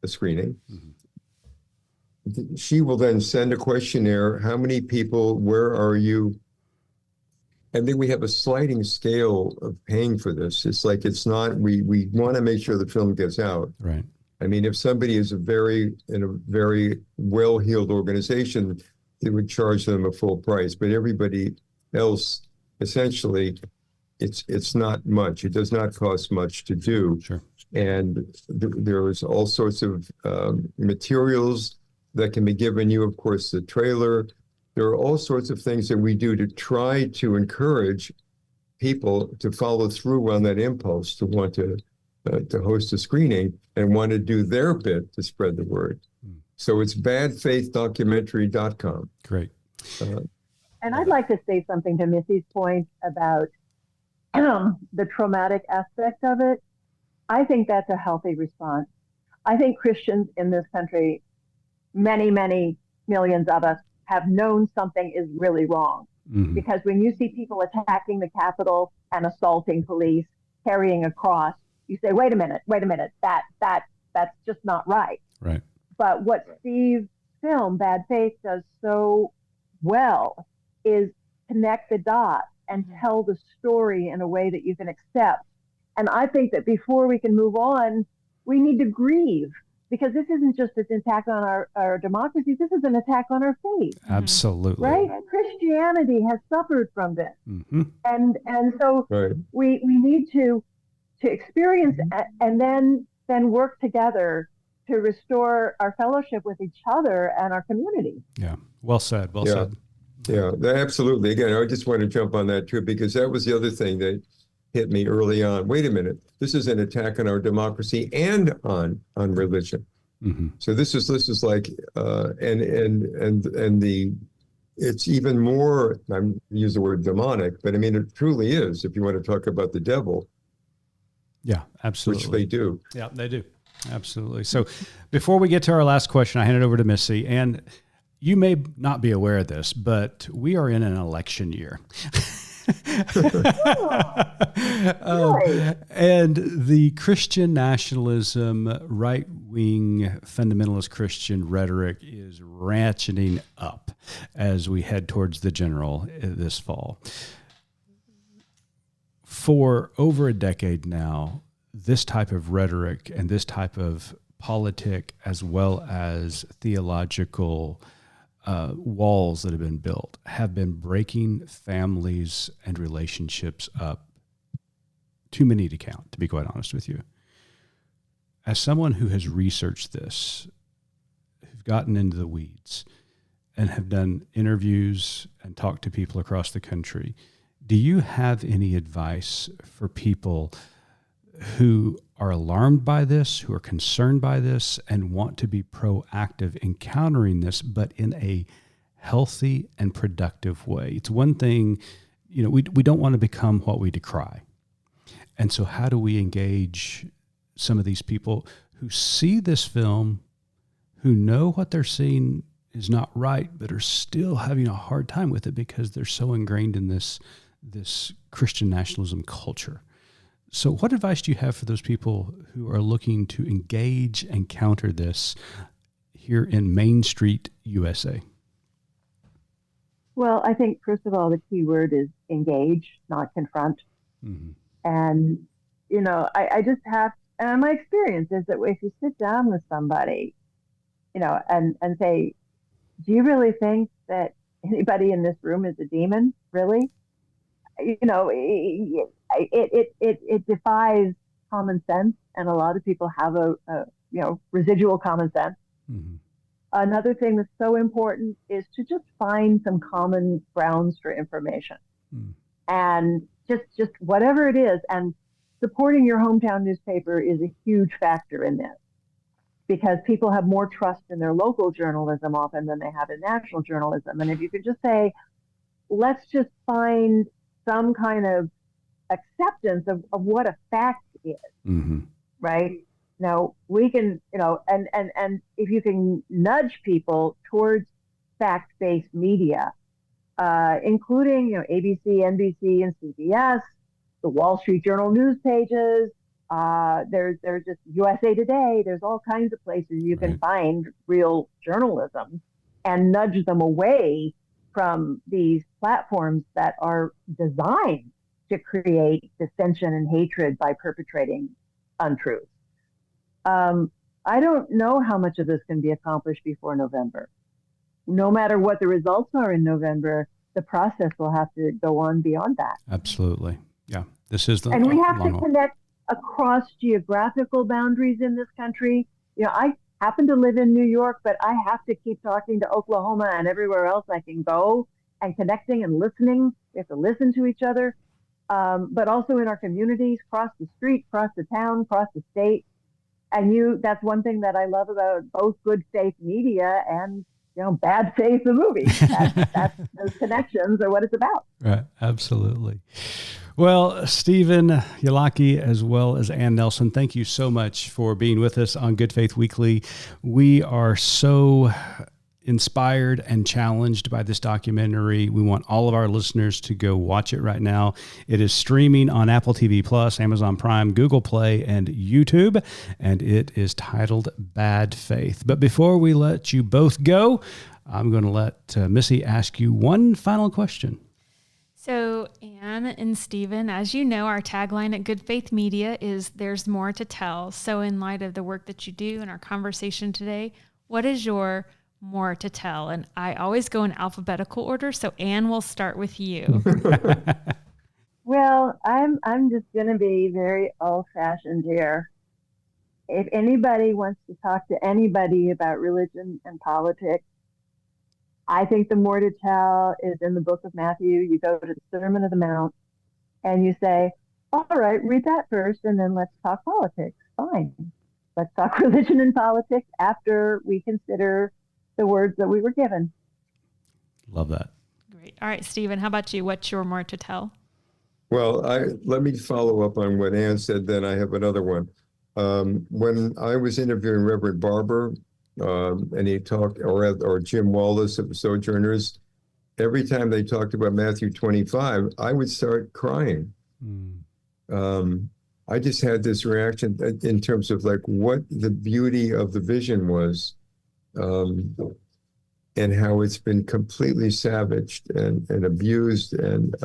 a screening, she will then send a questionnaire, how many people, where are you? And then we have a sliding scale of paying for this. It's like, it's not, we want to make sure the film gets out. Right. I mean, if somebody is in a very well-heeled organization, they would charge them a full price. But everybody else, essentially, it's not much. It does not cost much to do. Sure. And there's all sorts of materials that can be given you. Of course, the trailer. There are all sorts of things that we do to try to encourage people to follow through on that impulse to want to host a screening and want to do their bit to spread the word. So it's badfaithdocumentary.com. Great. And I'd like to say something to Missy's point about the traumatic aspect of it. I think that's a healthy response. I think Christians in this country, many, many millions of us, have known something is really wrong. Mm-hmm. Because when you see people attacking the Capitol and assaulting police, carrying a cross, you say, wait a minute, that's just not right. Right. But what Steve's film, Bad Faith, does so well is connect the dots and tell the story in a way that you can accept. And I think that before we can move on, we need to grieve, because this isn't just an attack on our democracy. This is an attack on our faith. Absolutely. Right? Christianity has suffered from this. Mm-hmm. And so right. we need to experience and then work together to restore our fellowship with each other and our community. Yeah. Well said. Well said. Yeah, absolutely. Again, I just want to jump on that too, because that was the other thing that hit me early on. Wait a minute, this is an attack on our democracy and on religion. Mm-hmm. So this is like, it's even more. I'm use the word demonic, but I mean it truly is. If you want to talk about the devil, yeah, absolutely, which they do. Yeah, they do, absolutely. So before we get to our last question, I hand it over to Missy, and you may not be aware of this, but we are in an election year. And the Christian nationalism, right-wing fundamentalist Christian rhetoric is ratcheting up as we head towards the general this fall. For over a decade now, this type of rhetoric and this type of politic as well as theological walls that have been built have been breaking families and relationships up. Too many to count, to be quite honest with you. As someone who has researched this, who've gotten into the weeds and have done interviews and talked to people across the country, do you have any advice for people who are alarmed by this, who are concerned by this, and want to be proactive in countering this, but in a healthy and productive way? It's one thing, we don't want to become what we decry. And so how do we engage some of these people who see this film, who know what they're seeing is not right, but are still having a hard time with it because they're so ingrained in this Christian nationalism culture? So what advice do you have for those people who are looking to engage and counter this here in Main Street, USA? Well, I think, first of all, the key word is engage, not confront. Mm-hmm. And, I just have, and my experience is that if you sit down with somebody, and say, do you really think that anybody in this room is a demon? Really? It defies common sense, and a lot of people have a residual common sense. Mm-hmm. Another thing that's so important is to just find some common grounds for information, and just whatever it is. And supporting your hometown newspaper is a huge factor in this, because people have more trust in their local journalism often than they have in national journalism. And if you could just say, let's just find some kind of acceptance of what a fact is, mm-hmm. right? Now we can, and if you can nudge people towards fact-based media, including, ABC, NBC, and CBS, the Wall Street Journal news pages, there's just USA Today, there's all kinds of places you can find real journalism, and nudge them away from these platforms that are designed to create dissension and hatred by perpetrating untruths. I don't know how much of this can be accomplished before November. No matter what the results are in November, the process will have to go on beyond that. Absolutely. Yeah. This is and we have to connect across geographical boundaries in this country. I happen to live in New York, but I have to keep talking to Oklahoma and everywhere else I can go, and connecting and listening. We have to listen to each other, but also in our communities, across the street, across the town, across the state. And that's one thing that I love about both good faith media and, bad faith the movie. That's those connections are what it's about. Right. Absolutely. Well, Stephen Ujlaki, as well as Ann Nelson, thank you so much for being with us on Good Faith Weekly. We are so inspired and challenged by this documentary. We want all of our listeners to go watch it right now. It is streaming on Apple TV Plus, Amazon Prime, Google Play, and YouTube, and it is titled Bad Faith. But before we let you both go, I'm going to let Missy ask you one final question. So, Ann and Stephen, as you know, our tagline at Good Faith Media is "There's more to tell." So in light of the work that you do and our conversation today, what is your more to tell? And I always go in alphabetical order, so Ann, will start with you. Well, I'm just going to be very old-fashioned here. If anybody wants to talk to anybody about religion and politics, I think the more to tell is in the book of Matthew. You go to the Sermon on the Mount and you say, all right, read that first and then let's talk politics. Fine. Let's talk religion and politics after we consider the words that we were given. Love that. Great. All right, Stephen, how about you? What's your more to tell? Well, let me follow up on what Ann said, then I have another one. When I was interviewing Reverend Barber, and he talked, or Jim Wallace of the Sojourners, every time they talked about Matthew 25, I would start crying. I just had this reaction in terms of like what the beauty of the vision was, and how it's been completely savaged and abused and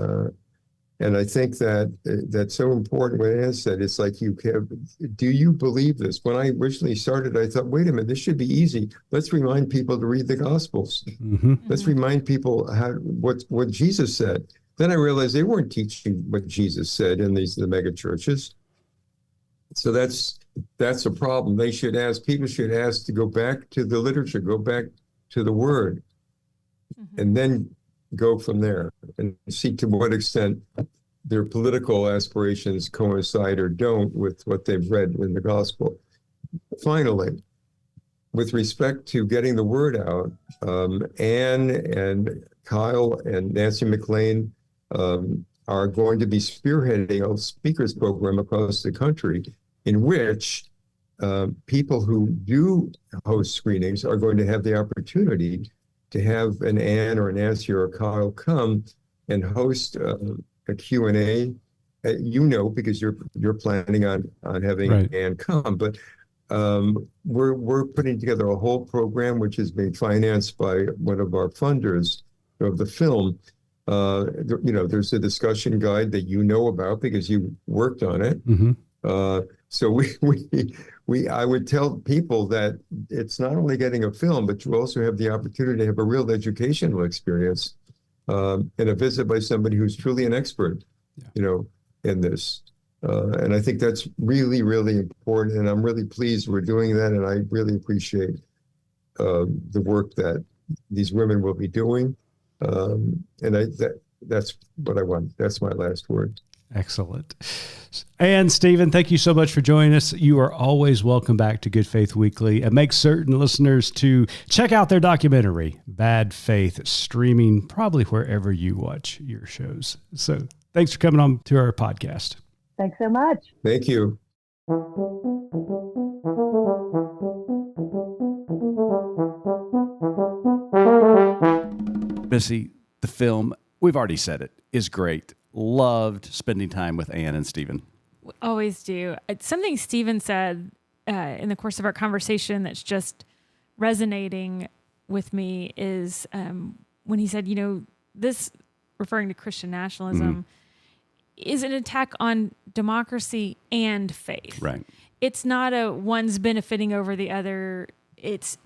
And I think that that's so important. What Ann said, it's like do you believe this? When I originally started, I thought, wait a minute, this should be easy. Let's remind people to read the Gospels. Mm-hmm. Let's remind people what Jesus said. Then I realized they weren't teaching what Jesus said in the mega churches. So that's a problem. People should ask to go back to the literature, go back to the Word, and then go from there and see to what extent their political aspirations coincide or don't with what they've read in the Gospel. Finally, with respect to getting the word out, Anne and Kyle and Nancy McLean are going to be spearheading a speakers program across the country in which people who do host screenings are going to have the opportunity to have an Anne or a Nancy or a Kyle come and host a Q&A, because you're planning on having right. Anne come, but we're putting together a whole program which is being financed by one of our funders of the film. There's a discussion guide that you know about because you worked on it. Mm-hmm. So I would tell people that it's not only getting a film, but you also have the opportunity to have a real educational experience and a visit by somebody who's truly an expert, in this. And I think that's really, really important. And I'm really pleased we're doing that. And I really appreciate the work that these women will be doing. That's what I want. That's my last word. Excellent. And Stephen, thank you so much for joining us. You are always welcome back to Good Faith Weekly, and make certain listeners to check out their documentary, Bad Faith, streaming probably wherever you watch your shows. So thanks for coming on to our podcast. Thanks so much. Thank you. Missy, the film, we've already said it, is great. Loved spending time with Anne and Stephen. We always do. It's something Stephen said in the course of our conversation that's just resonating with me is when he said, this, referring to Christian nationalism, is an attack on democracy and faith. Right. It's not a one's benefiting over the other. It's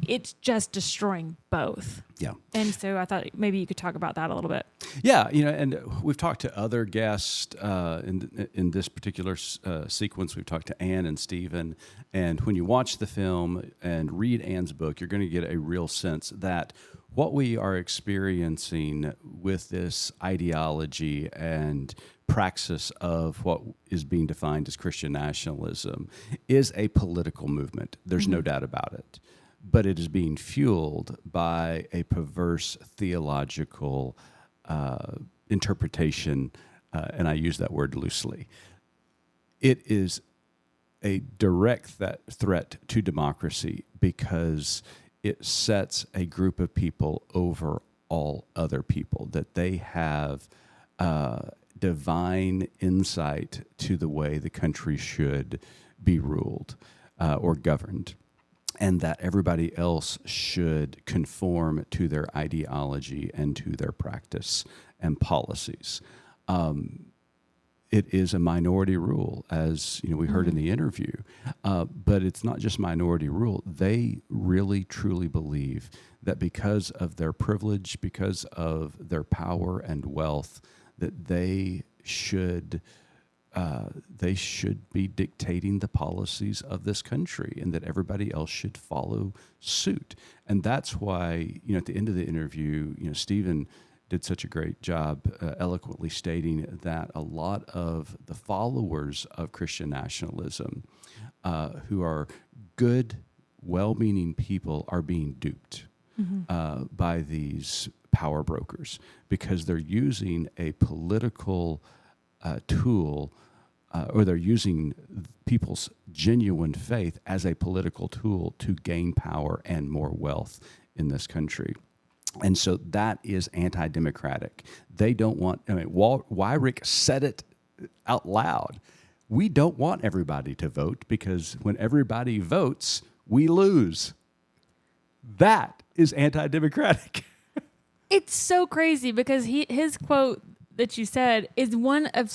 just destroying both. Yeah. And so I thought maybe you could talk about that a little bit. Yeah, and we've talked to other guests in this particular sequence. We've talked to Anne and Stephen, and when you watch the film and read Anne's book, you're going to get a real sense that what we are experiencing with this ideology and praxis of what is being defined as Christian nationalism is a political movement. There's no doubt about it. But it is being fueled by a perverse theological interpretation, and I use that word loosely. It is a direct threat to democracy because it sets a group of people over all other people, that they have divine insight to the way the country should be ruled or governed, and that everybody else should conform to their ideology and to their practice and policies. It is a minority rule, as we heard in the interview, but it's not just minority rule. They really, truly believe that because of their privilege, because of their power and wealth, that they should be dictating the policies of this country, and that everybody else should follow suit. And that's why, at the end of the interview, Stephen did such a great job eloquently stating that a lot of the followers of Christian nationalism, who are good, well-meaning people, are being duped by these power brokers because they're using a political tool, or they're using people's genuine faith as a political tool to gain power and more wealth in this country. And so that is anti-democratic. They don't want, Weyrich said it out loud. We don't want everybody to vote because when everybody votes, we lose. That is anti-democratic. It's so crazy because his quote that you said is one of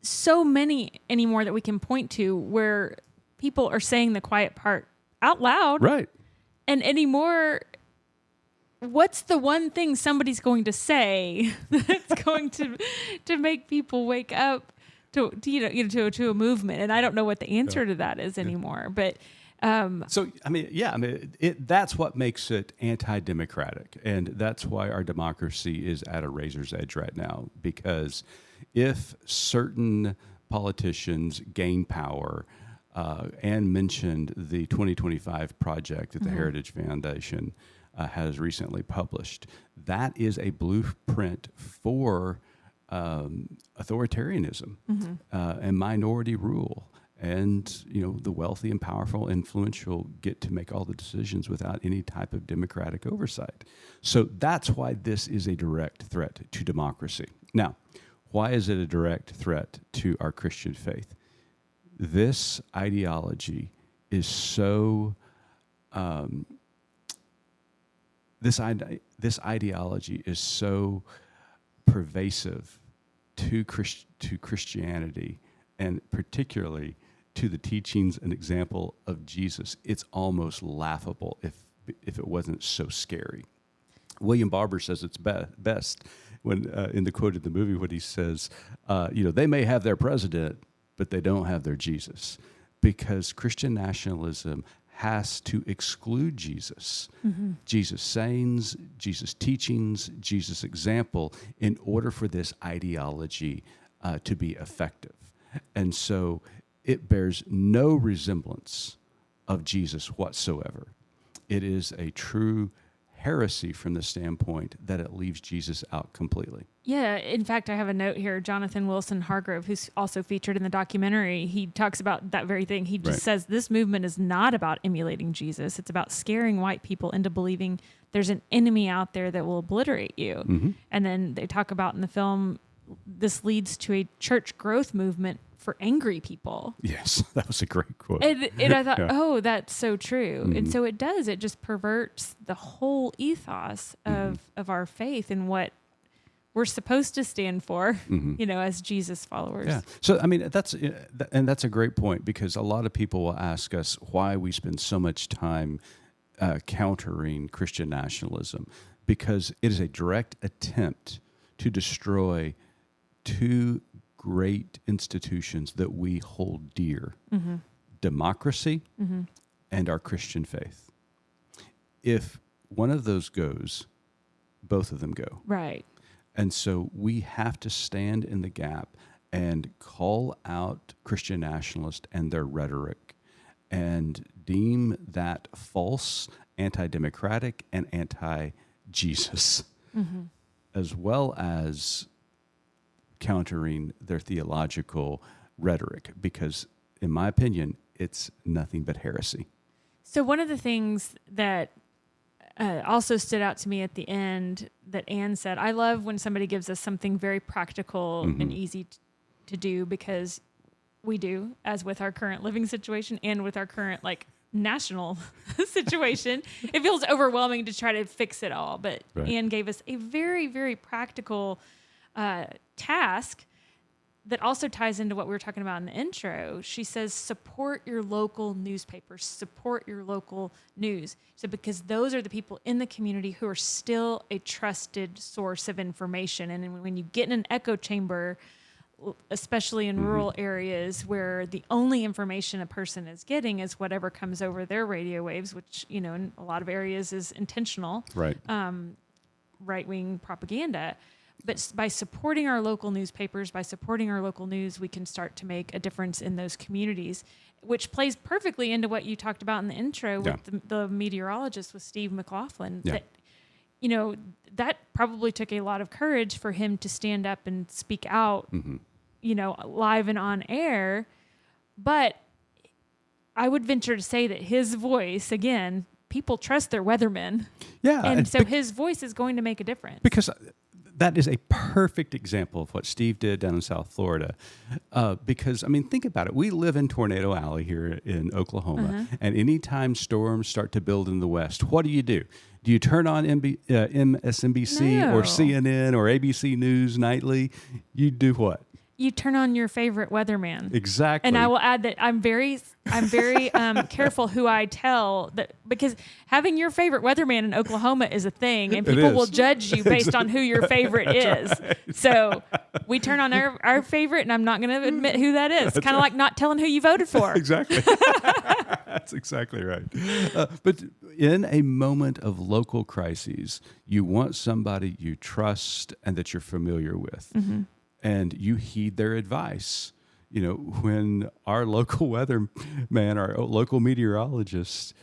so many anymore that we can point to where people are saying the quiet part out loud. Right. And anymore, what's the one thing somebody's going to say that's going to make people wake up to a movement? And I don't know what the answer to that is anymore. But so that's what makes it anti-democratic, and that's why our democracy is at a razor's edge right now. Because if certain politicians gain power, Anne mentioned the 2025 project that the Heritage Foundation has recently published. That is a blueprint for authoritarianism and minority rule. And, the wealthy and powerful, influential get to make all the decisions without any type of democratic oversight. So that's why this is a direct threat to democracy. Now, why is it a direct threat to our Christian faith? This ideology is so, this ideology is so pervasive to Christianity, and particularly to the teachings and example of Jesus. It's almost laughable if it wasn't so scary. William Barber says it's best when in the quote in the movie when he says, they may have their president, but they don't have their Jesus, because Christian nationalism has to exclude Jesus, Jesus' sayings, Jesus' teachings, Jesus' example, in order for this ideology to be effective. And so it bears no resemblance of Jesus whatsoever. It is a true heresy from the standpoint that it leaves Jesus out completely. Yeah, in fact, I have a note here. Jonathan Wilson Hargrove, who's also featured in the documentary, he talks about that very thing. He just says this movement is not about emulating Jesus. It's about scaring white people into believing there's an enemy out there that will obliterate you. And then they talk about in the film, this leads to a church growth movement for angry people. Yes, that was a great quote. And I thought, oh, that's so true. And so it does. It just perverts the whole ethos of our faith and what we're supposed to stand for, as Jesus followers. Yeah. So, that's a great point, because a lot of people will ask us why we spend so much time countering Christian nationalism, because it is a direct attempt to destroy two great institutions that we hold dear, democracy and our Christian faith. If one of those goes, both of them go. Right. And so we have to stand in the gap and call out Christian nationalists and their rhetoric and deem that false, anti-democratic, and anti-Jesus, as well as countering their theological rhetoric, because, in my opinion, it's nothing but heresy. So one of the things that also stood out to me at the end that Anne said, I love when somebody gives us something very practical and easy to do, because we do, as with our current living situation and with our current national situation. It feels overwhelming to try to fix it all. But Anne gave us a very, very practical task that also ties into what we were talking about in the intro. She says, support your local newspapers, support your local news. So because those are the people in the community who are still a trusted source of information. And when you get in an echo chamber, especially in rural areas where the only information a person is getting is whatever comes over their radio waves, which, in a lot of areas is intentional, right-wing propaganda. But by supporting our local newspapers, by supporting our local news, we can start to make a difference in those communities, which plays perfectly into what you talked about in the intro with the meteorologist, with Steve McLaughlin. Yeah. That, that probably took a lot of courage for him to stand up and speak out, live and on air. But I would venture to say that his voice, again, people trust their weathermen. Yeah. And so his voice is going to make a difference. Because that is a perfect example of what Steve did down in South Florida. Because, I mean, think about it. We live in Tornado Alley here in Oklahoma, and anytime storms start to build in the west, what do? Do you turn on MSNBC or CNN or ABC News Nightly? You do what? You turn on your favorite weatherman. Exactly. And I will add that I'm very careful who I tell that, because having your favorite weatherman in Oklahoma is a thing, and people will judge you based on who your favorite is. Right. So we turn on our favorite, and I'm not going to admit who that is. Kind of like not telling who you voted for. Exactly. That's exactly right. But in a moment of local crises, you want somebody you trust and that you're familiar with. Mm-hmm. And you heed their advice. You know, when our local weatherman, our local meteorologist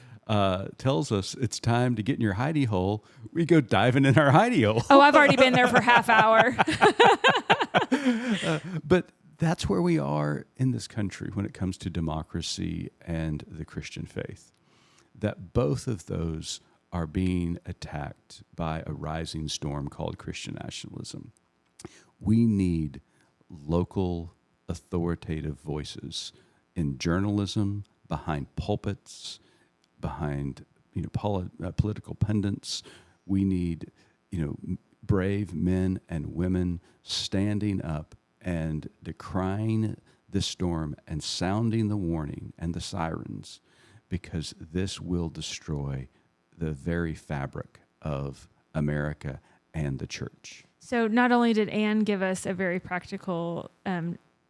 tells us it's time to get in your hidey hole, we go diving in our hidey hole. Oh, I've already been there for half hour. But that's where we are in this country when it comes to democracy and the Christian faith. That both of those are being attacked by a rising storm called Christian nationalism. We need local authoritative voices in journalism, behind pulpits, behind political pundits. We need brave men and women standing up and decrying this storm and sounding the warning and the sirens, because this will destroy the very fabric of America and the church. So not only did Anne give us a very practical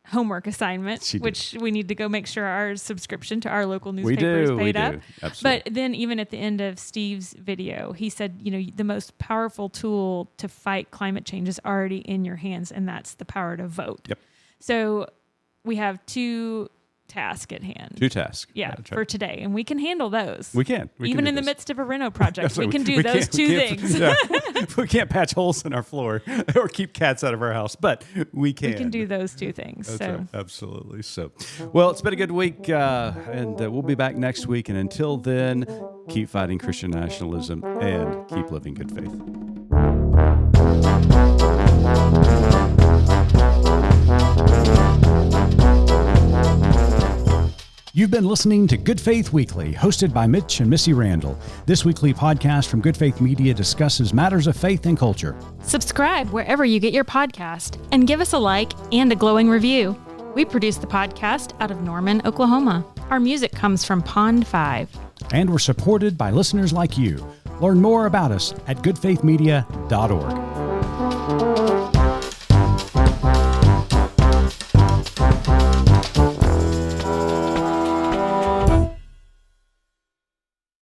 homework assignment, which we need to go make sure our subscription to our local newspaper is paid up. Absolutely. But then even at the end of Steve's video, he said, the most powerful tool to fight climate change is already in your hands, and that's the power to vote. Yep. So we have two tasks at hand. Two tasks. Yeah, for today. And we can handle those. We can. Even in the midst of a reno project, we can do those two things. Yeah. We can't patch holes in our floor or keep cats out of our house, but we can. We can do those two things. That's right. Absolutely. So, well, it's been a good week, and we'll be back next week. And until then, keep fighting Christian nationalism and keep living good faith. You've been listening to Good Faith Weekly, hosted by Mitch and Missy Randall. This weekly podcast from Good Faith Media discusses matters of faith and culture. Subscribe wherever you get your podcast and give us a like and a glowing review. We produce the podcast out of Norman, Oklahoma. Our music comes from Pond 5. And we're supported by listeners like you. Learn more about us at goodfaithmedia.org.